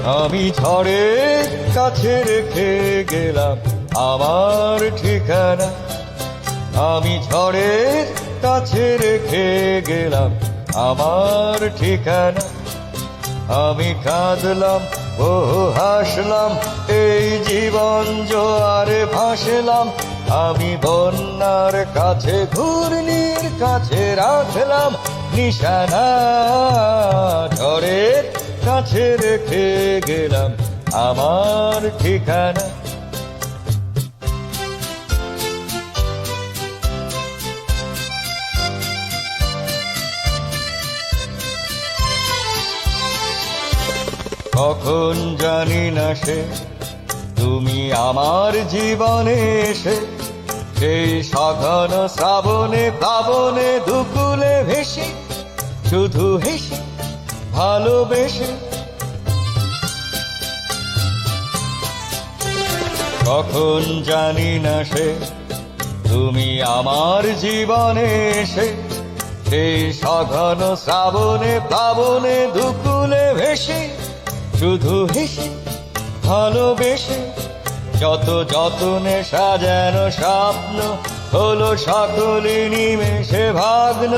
আমি ঝড়ের কাছে রেখে গেলাম আমার ঠিকানা। আমি ঝড়ের কাছে রেখে গেলাম আমার ঠিকানা। আমি কাঁদলাম ও হাসলাম, এই জীবন জোয়ারে ভাসলাম। আমি বন্যার কাছে ঘূর্ণির কাছে রাখলাম নিশানা। ঝড়ের কাছে রেখে গেলাম আমার ঠিকানা। কখন জানি না সে তুমি আমার জীবনে এসে, সেই সঘন শ্রাবণে প্লাবনে দুকুলে ভেসে, শুধু হেসে ভালোবেসে। কখন জানি না সে তুমি আমার জীবনে এসে, সেই সঘন শ্রাবণে প্লাবনে দুকুলে ভেসে, শুধু হেসে ভালোবেসে। যত যতনে সাজানো স্বপ্ন হলো সকলে নিমেষে ভাগ্ন।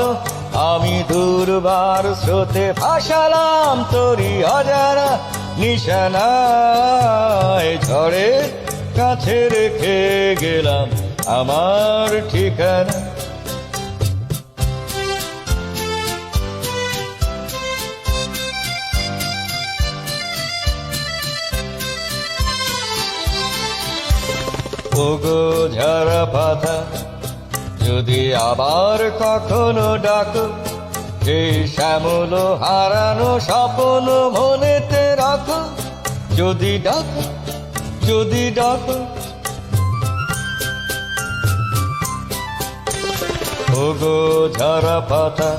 আমি দুর্বার স্রোতে ভাসালাম তোরি অজানা নিশানায়। ঝড়ের কাছে রেখে গেলাম আমার ঠিকানা। ওগো ঝরা পাতা, যদি আবার কখনো ডাকো, সেই শ্যামল হারানো স্বপ্ন মনেতে রাখো। যদি ডাকো, যদি ডাকো। ওগো ঝরা পাতা,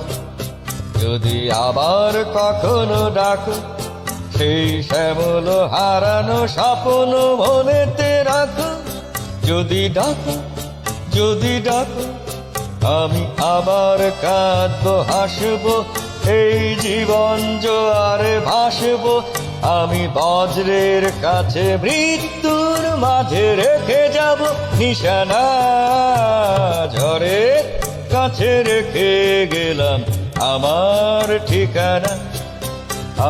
যদি আবার কখনো ডাকো, সেই শ্যামল হারানো স্বপ্ন মনেতে রাখো। যদি ডাকো, যদি ডাকো। আমি আবার কাঁদবো হাসবো, এই জীবন জোয়ারে ভাসবো। আমি বজ্রের কাছে মৃত্যুর মাঝে রেখে যাব নিশানা। ঝড়ের কাছে রেখে গেলাম আমার ঠিকানা।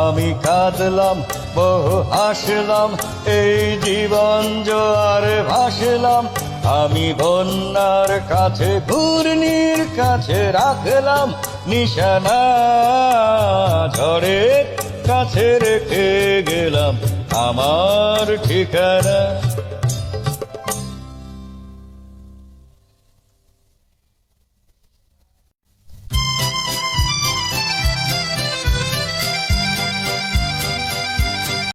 আমি কাঁদলাম বহু হাসলাম, এই জীবন জোয়ারে ভাসলাম। আমি বন্যার কাছে ঘূর্ণির কাছে রাখলাম নিশানা। ঝড়ের কাছে রেখে গেলাম আমার ঠিকানা।